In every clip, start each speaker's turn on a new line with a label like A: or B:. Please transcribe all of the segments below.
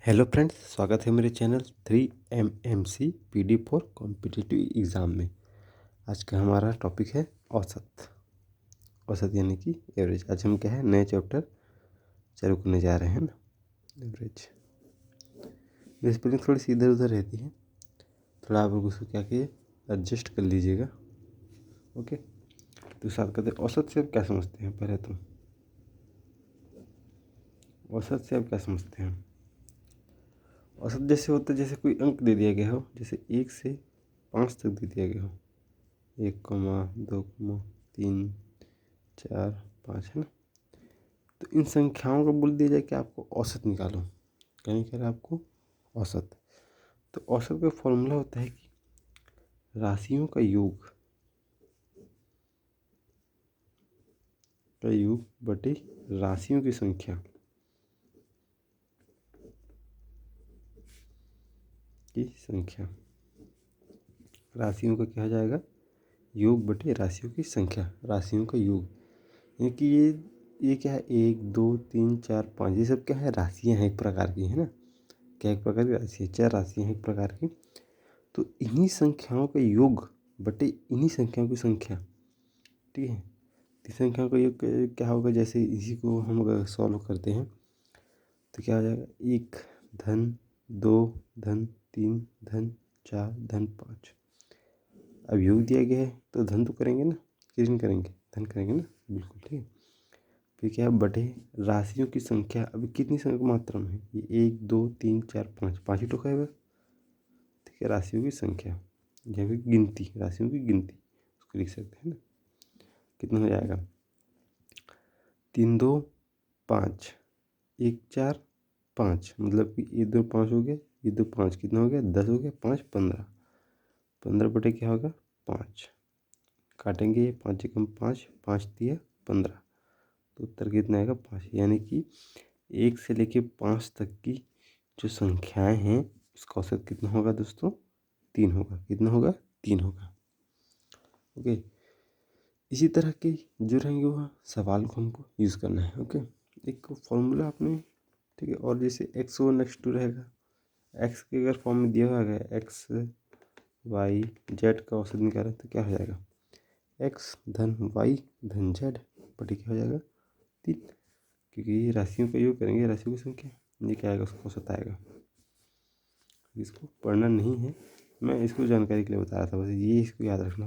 A: Hello friends, स्वागत है मेरे channel 3MMC PD for competitive exam में। आज का हमारा टॉपिक है औसत। औसत यानी कि एवरेज। आज हम क्या है, नए चैप्टर चालू करने जा रहे हैं ना, एवरेज। मेरी स्पेलिंग थोड़ी सी इधर उधर रहती है, थोड़ा आप लोग उसको क्या कीजिए, एडजस्ट कर लीजिएगा। ओके, तो साथ कहते हैं औसत से आप क्या समझते हैं। पहले तो औसत से आप क्या समझते हैं। औसत जैसे होता है, जैसे कोई अंक दे दिया गया हो, जैसे 1 से 5 तक दे दिया गया हो, 1, 2, 3, 4, 5, है ना। तो इन संख्याओं को बोल दिया जाए कि आपको औसत निकालो, कहीं कह रहा है आपको औसत। तो औसत का फॉर्मूला होता है कि राशियों का योग बटे राशियों की संख्या राशियों का क्या हो जाएगा, योग बटे राशियों की संख्या, राशियों का योग। यानी कि ये क्या है, 1, 2, 3, 4, 5, ये सब क्या है, राशियाँ हैं एक प्रकार की, है ना। क्या एक प्रकार की राशि है, 4 राशियाँ हैं एक प्रकार की। तो इन्हीं संख्याओं का योग बटे इन्हीं संख्याओं की संख्या, ठीक है। इस संख्याओं का योग क्या होगा, जैसे इसी को हम अगर सॉल्व करते हैं तो क्या हो जाएगा, 1 धन 2 धन 3 धन 4 धन 5। अब योग दिया गया है तो धन तो करेंगे ना, कितने करेंगे, धन करेंगे ना, बिल्कुल ठीक है। फिर क्या है, बटे राशियों की संख्या। अभी कितनी संख्या मात्रा में है, ये 1, 2, 3, 4, 5, 5 ही तो है बस, ठीक है। राशियों की संख्या या फिर गिनती, राशियों की गिनती उसको लिख सकते हैं ना। कितना हो जाएगा, 3, 2, 5, 1, 4, 5, मतलब कि ये 2 5 हो गया, ये 2 5, कितना हो गया, 10 हो गया, 5 15, 15 बटे क्या होगा 5, काटेंगे ये 5 एकम 5, 5 दिया 15, तो उत्तर कितना आएगा 5। यानी कि 1 से लेके 5 तक की जो संख्याएं हैं उसका औसत कितना होगा दोस्तों, 3 होगा। कितना होगा, 3 होगा। ओके, इसी तरह के जो रहेंगे वह सवाल को हमको यूज़ करना है। ओके, एक फॉर्मूला आपने, ठीक है। और जैसे x1 x2 रहेगा, x के अगर फॉर्म में दिया हुआ है x y z का औसत निकालें तो क्या हो जाएगा, x धन y धन z बटे क्या हो जाएगा 3, क्योंकि ये राशियों का योग करेंगे, राशियों की संख्या, ये क्या आएगा, उसका औसत आएगा। इसको पढ़ना नहीं है, मैं इसको जानकारी के लिए बता रहा था बस, ये इसको याद रखना।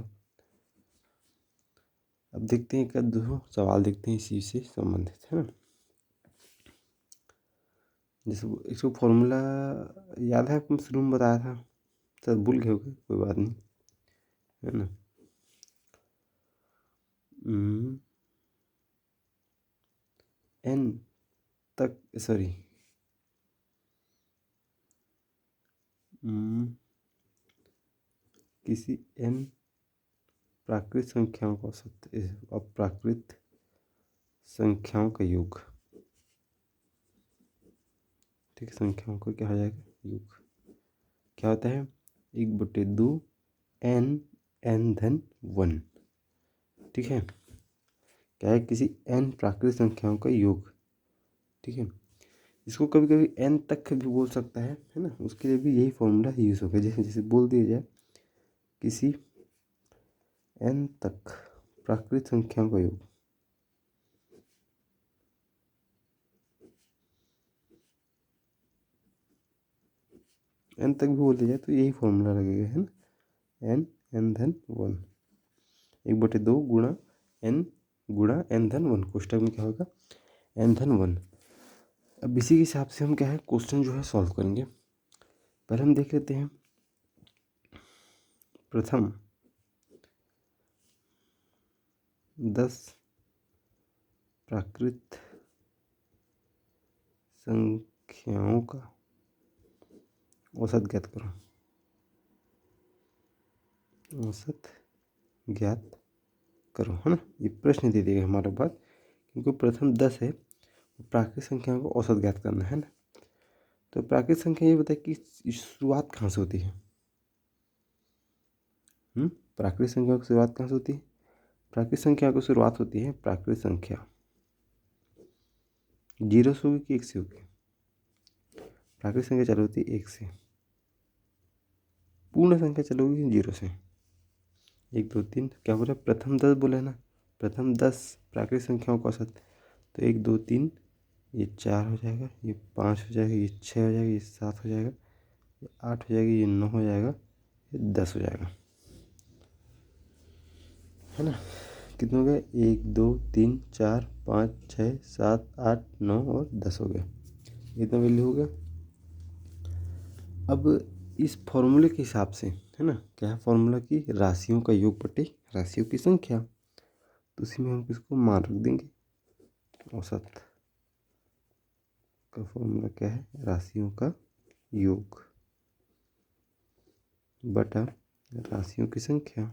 A: अब देखते हैं, एक दो सवाल देखते हैं इसी से संबंधित, है ना। जैसे इसको फॉर्मूला याद है, आपको शुरू में बताया था, शायद भूल गए होगे, कोई बात नहीं, है ना। n तक, सॉरी, किसी n प्राकृत संख्याओं का औसत, अप्राकृत संख्याओं का योग, ठीक है। संख्याओं का क्या हो जाएगा, योग क्या होता है, 1/2 n धन 1, ठीक है। क्या है, किसी n प्राकृत संख्याओं का योग, ठीक है। इसको कभी कभी n तक भी बोल सकता है ना, उसके लिए भी यही फॉर्मूला यूज़ होगा। जैसे जैसे बोल दिया जाए किसी n तक प्राकृत संख्याओं का योग, n तक भी बोल दिया जाए तो यही फॉर्मूला लगेगा, है ना। n धन 1, 1/2 गुणा n धन 1, कोष्टक में क्या होगा, n धन 1। अब इसी के हिसाब से हम क्या है, क्वेश्चन जो है सॉल्व करेंगे। पहले हम देख लेते हैं प्रथम 10 प्राकृत संख्याओं का औसत ज्ञात करो। औसत ज्ञात करो, है ना। ये प्रश्न दे देगा हमारे पास, क्योंकि प्रथम 10 है, प्राकृत संख्याओं को औसत ज्ञात करना है ना। तो प्राकृत संख्या ये बताए कि शुरुआत कहाँ से होती है। प्राकृत संख्या की शुरुआत कहाँ से होती है, प्राकृत संख्या की शुरुआत होती है, प्राकृत संख्या 0 से होगी कि 1 से होगी, प्राकृतिक संख्या चालू होती है 1 से, पूर्ण संख्या चालू होगी 0 से। 1 2 3 क्या बोला, प्रथम 10 बोला है ना, प्रथम 10 प्राकृतिक संख्याओं का औसत। तो 1 2 3 ये 4 हो जाएगा, ये 5 हो जाएगा, ये 6 हो जाएगा, ये 7 हो जाएगा, ये 8 हो जाएगी, ये 9 हो जाएगा, ये 10 हो जाएगा, है ना। कितने हो गए, 1 2 3 4 5 6 7 8 9 और 10 हो गया। इतना वैल्यू हो गया। अब इस फॉर्मूले के हिसाब से, है ना, क्या है फॉर्मूला की, राशियों का योग बटे राशियों की संख्या। तो उसी में हम किसको मान रख देंगे, औसत का फॉर्मूला क्या है, राशियों का योग बटा राशियों की संख्या।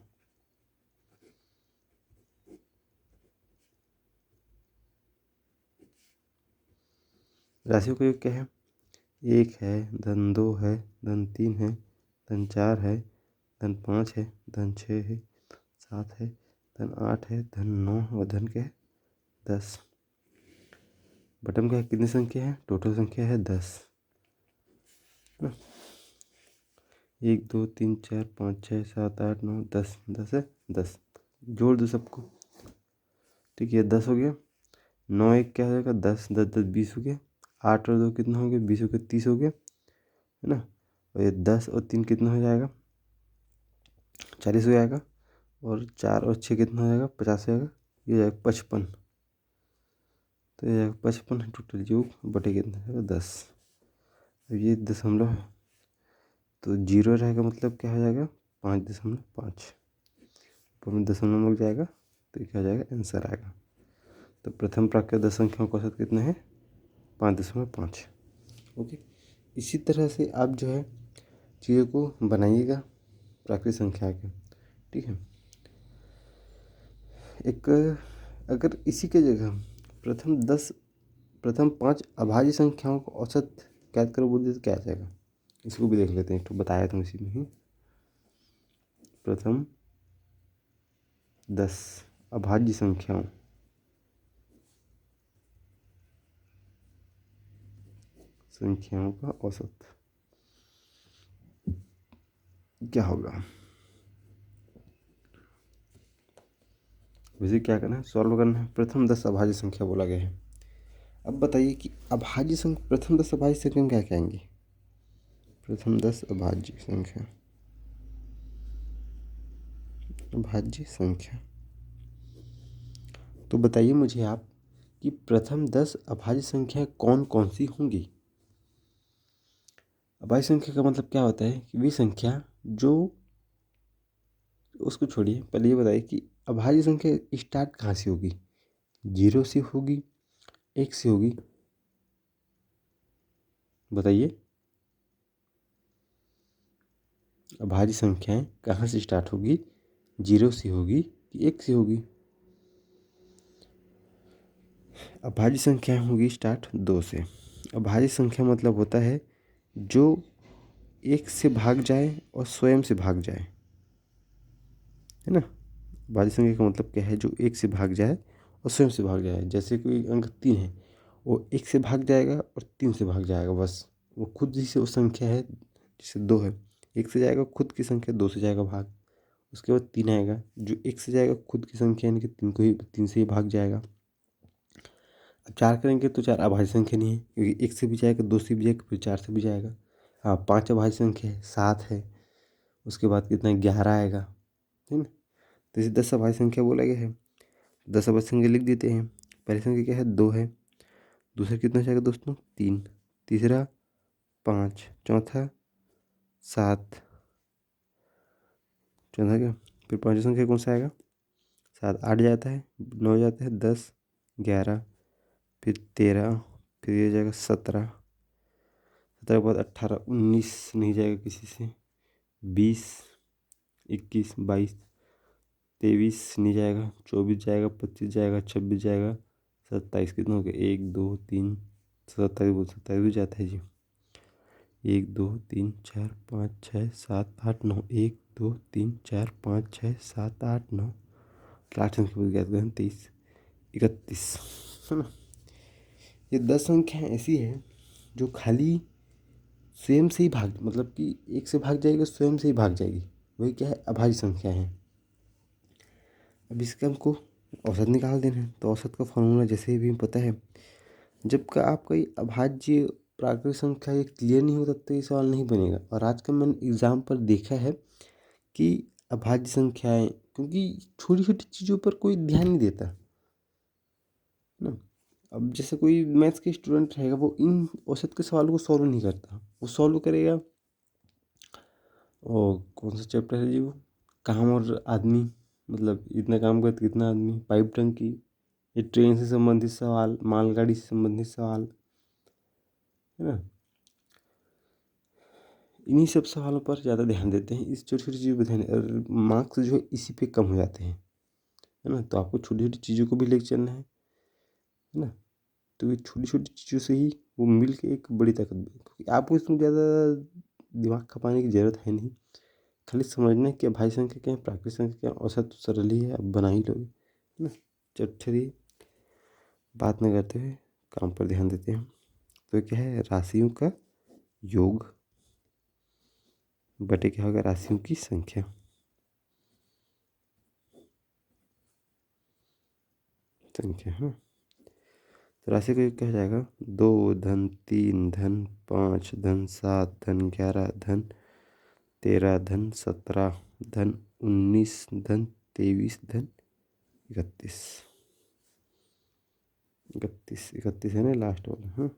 A: राशियों का योग क्या है, 1 है, धन 2 है, धन 3 है, धन 4 है, धन 5 है, धन 6 है, 7 है, धन 8 है, धन 9 और धन क्या है 10। बटन क्या है, कितनी संख्या है, टोटल संख्या है 10। 1 2 3 4 5 6 7 8 9 10, 10 है 10, जोड़ दो सबको, ठीक है 10 हो गया। 9 1 क्या हो जाएगा 10, 10 10 20 हो गया। 8 और 2 कितना हो गया, 20 हो गया, 30 हो गया, है ना। और ये 10 और 3 कितना हो जाएगा, 40 हो जाएगा। और 4 और 6 कितना हो जाएगा, 50 हो जाएगा। ये हो जाएगा 55। तो ये जाएगा 55 टोटल योग बटे कितना है 10। अब ये दशमलव है तो 0 रहेगा, मतलब क्या हो जाएगा 5.5, ऊपर में दशमलव लग जाएगा तो क्या हो जाएगा, आंसर आएगा। तो प्रथम प्राकृत 10 संख्याओं का औसत कितना है, 5.5। ओके, इसी तरह से आप जो है चीज़ों को बनाइएगा प्राकृतिक संख्या के, ठीक है। एक अगर इसी के जगह प्रथम 5 अभाज्य संख्याओं का औसत ज्ञात करो बोल दे तो क्या आ जाएगा, इसको भी देख लेते हैं। तो बताया था इसी में ही, प्रथम 10 अभाज्य संख्याओं का औसत क्या होगा। वैसे क्या करना है, सॉल्व करना है। प्रथम 10 अभाज्य संख्या बोला गया है। अब बताइए कि अभाज्य संख्या, प्रथम 10 अभाज्य संख्या में क्या कहेंगे, प्रथम 10 अभाज्य संख्या, अभाज्य संख्या। तो बताइए मुझे आप कि प्रथम 10 अभाज्य संख्या कौन कौन सी होंगी। अभाज्य संख्या का मतलब क्या होता है कि वे संख्या जो, उसको छोड़िए, पहले ये बताइए कि अभाज्य संख्या स्टार्ट कहाँ से होगी, 0 से होगी, 1 से होगी, बताइए। अभाज्य संख्याएं कहाँ से स्टार्ट होगी, 0 से होगी कि 1 से होगी। अभाज्य संख्याएं होगी स्टार्ट 2 से। अभाज्य संख्या मतलब होता है जो 1 से भाग जाए और स्वयं से भाग जाए, है ना। अभाज्य संख्या का मतलब क्या है, जो 1 से भाग जाए और स्वयं से भाग जाए। जैसे कोई अंक 3 है, वो 1 से भाग जाएगा और 3 से भाग जाएगा, बस वो खुद ही से वो संख्या है। जैसे 2 है, 1 से जाएगा खुद की संख्या, 2 से जाएगा भाग, उसके बाद 3 आएगा, जो 1 से जाएगा खुद की संख्या यानी कि 3 से ही भाग जाएगा। अब 4 करेंगे तो 4 अभाज्य संख्या नहीं है, क्योंकि 1 से भी जाएगा, 2 से भी जाएगा, फिर 4 से भी जाएगा। हाँ, 5 अभाज्य संख्या है, 7 है, उसके बाद कितना 11 आएगा, है ना। तो इसे 10 अभाज्य संख्या बोला गया है। 10 अभाज्य संख्या लिख देते हैं। पहली संख्या क्या है, 2 है, दूसरा कितना जाएगा दोस्तों 3, तीसरा 5, चौथा 7, चौथा क्या, फिर पाँचवीं संख्या कौन सा आएगा, 7 8 जाता है, 9 जाता है, 10 11, फिर 13, फिर ये जाएगा 17, 17 के बाद 18 19 नहीं जाएगा किसी से, 20 21 22 23 नहीं जाएगा, 24 जाएगा, 25 जाएगा, 26 जाएगा, 27 कितना हो गया, 1 2 3 27 27 भी जाता है जी। 1 2 3 4 5 6 7 8 9, 1 2 3 4 5 6 7 8 9, लास्ट संख्या बोल गया 23 31, है ना। ये 10 संख्याएं ऐसी है जो खाली स्वयं से ही भाग, मतलब कि एक से भाग जाएगी स्वयं से ही भाग जाएगी, वही क्या है अभाज्य संख्या है। अब इसका हमको औसत निकाल देना है, तो औसत का फॉर्मूला जैसे भी पता है, जब का आपका ये अभाज्य प्राकृतिक संख्या ये क्लियर नहीं हो तब तक ये सवाल नहीं बनेगा। और आज का मैंने एग्जाम पर देखा है कि अभाज्य संख्याएं, क्योंकि छोटी छोटी चीज़ों पर कोई ध्यान नहीं देता ना। अब जैसे कोई मैथ्स के स्टूडेंट रहेगा, वो इन औसत के सवालों को सॉल्व नहीं करता, वो सॉल्व करेगा और कौन सा चैप्टर है जी वो, काम और आदमी, मतलब इतना काम करते कितना आदमी, पाइप टंकी, ये ट्रेन से संबंधित सवाल, मालगाड़ी से संबंधित सवाल, है ना। इन्हीं सब सवालों पर ज़्यादा ध्यान देते हैं, इस छोटी छोटी चीज़ों पर ध्यान, और मार्क्स जो है इसी पे कम हो जाते हैं, है ना। तो आपको छोटी छोटी चीज़ों को भी लेकर चलना है ना। तो ये छोटी छोटी चीज़ों से ही वो मिल के एक बड़ी ताकत बनी, क्योंकि आपको इसमें ज़्यादा दिमाग खपाने की ज़रूरत है नहीं, खाली समझना है कि भाज्य संख्या क्या है, प्राकृतिक संख्या क्या है, औसत तो सरल ही है, आप बना ही लोगे, है ना। चलिए बात न करते हुए काम पर ध्यान देते हैं। तो क्या है, राशियों का योग बटे क्या होगा, राशियों की संख्या। संख्या है, तो राशि का योग क्या हो जाएगा, 2 धन 3 धन 5 धन 7 धन 11 धन 13 धन 17 धन 19 धन 23 धन 31। 31 है ना लास्ट वाला, हाँ।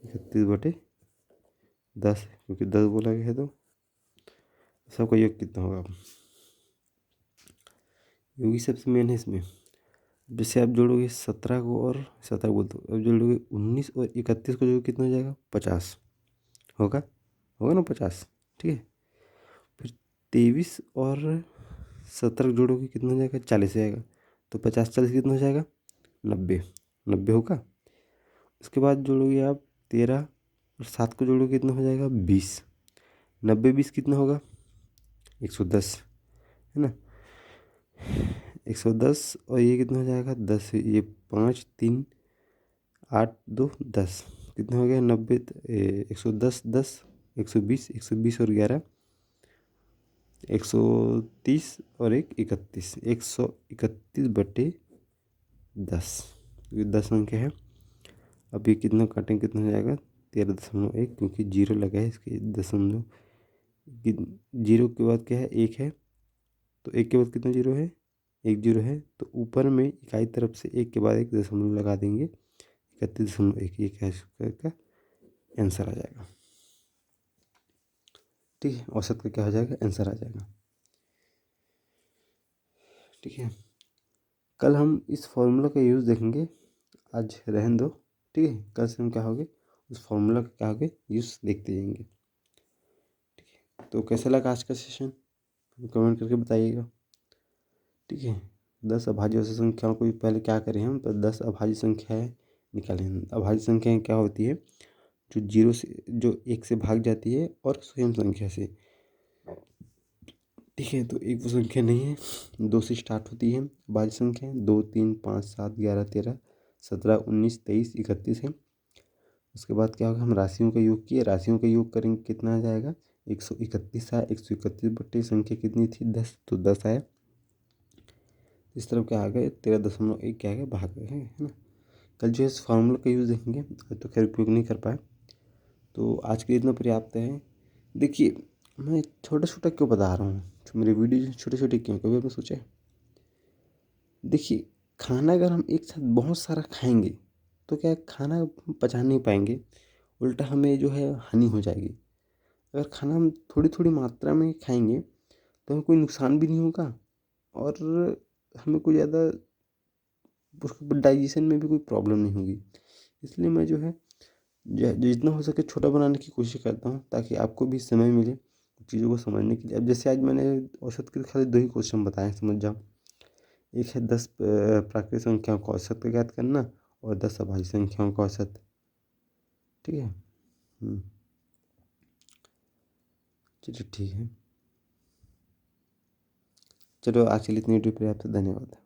A: 31/10, क्योंकि 10 बोला गया है, तो सबका योग कितना होगा। योगी सबसे मेन है इसमें। जैसे आप जोड़ोगे 17 को, और 17 बोल दो, अब जोड़ोगे 19 और 31 को, जो कितना हो जाएगा 50 होगा, होगा ना 50, ठीक है। फिर 23 और 17 जोड़ोगे कितना हो जाएगा, 40 हो जाएगा। तो 50 40 कितना हो जाएगा, 90, 90 होगा। उसके बाद जोड़ोगे आप 13 और 7 को जोड़ोगे कितना हो जाएगा, 20, 90 20 कितना होगा, 110, है ना। 110 और ये कितना हो जाएगा, 10, ये 5 3 8 2 10, कितना हो गया 90, 110 10, 120, 120 और 11, 130 और 31, 131/10, ये 10 अंक है। अब ये कितना काटेंगे, कितना हो जाएगा, 13.1, क्योंकि जीरो लगा है इसके दशमलव, जीरो के बाद क्या है, एक है, तो एक के बाद कितना जीरो है, एक जीरो है, तो ऊपर में इकाई तरफ से एक के बाद एक दशमलव लगा देंगे, 31.1, ये क्या का आंसर आ जाएगा, ठीक है। औसत का क्या हो जाएगा, आंसर आ जाएगा, ठीक है। कल हम इस फॉर्मूला का यूज़ देखेंगे, आज रहने दो, ठीक है। कल से हम क्या होगे, उस फॉर्मूला का क्या होगे यूज़ देखते जाएंगे, ठीक है। तो कैसा लगा आज का सेशन, कमेंट करके बताइएगा, ठीक है। 10 अभाज्य संख्याओं को भी पहले क्या करें हम, पर 10 अभाज्य संख्याएं निकालें। अभाज्य संख्याएं क्या होती है, जो जीरो से, जो एक से भाग जाती है और स्वयं संख्या से, ठीक है। तो एक वो संख्या नहीं है, 2 से स्टार्ट होती है अभाज्य संख्या, 2 3 5 7 11 13 17 19 23 31 है। उसके बाद क्या होगा, हम राशियों का योग किए, राशियों का योग करेंगे कितना आ जाएगा, 131 आया, 131 संख्या कितनी थी, 10, तो 10 आया। इस तरफ क्या आ गया, 13.1 क्या आ गया, भाग गए, है ना। कल जो है इस फार्मूला का यूज़ देखेंगे, तो खैर उपयोग नहीं कर पाए, तो आज के लिए इतना पर्याप्त है। देखिए, मैं छोटा छोटा क्यों बता रहा हूँ, मेरे वीडियो छोटे छोटे क्यों, कभी आपने सोचा है। देखिए, खाना अगर हम एक साथ बहुत सारा खाएंगे, तो क्या है, खाना पचा नहीं पाएंगे, उल्टा हमें जो है हानि हो जाएगी। अगर खाना हम थोड़ी थोड़ी मात्रा में खाएंगे, तो हमें कोई नुकसान भी नहीं होगा, और हमें कोई ज़्यादा उसको डाइजेशन में भी कोई प्रॉब्लम नहीं होगी। इसलिए मैं जो है जितना हो सके छोटा बनाने की कोशिश करता हूँ, ताकि आपको भी समय मिले चीज़ों को समझने के लिए। अब जैसे आज मैंने औसत के खाली 2 ही क्वेश्चन बताए हैं, समझ जाओ। एक है 10 प्राकृतिक संख्याओं का औसत का ज्ञात करना, और 10 अभाज्य संख्याओं का औसत, ठीक है। चलिए ठीक है, चलो आज के लिए इतनी वीडियो पर्याप्त है, धन्यवाद।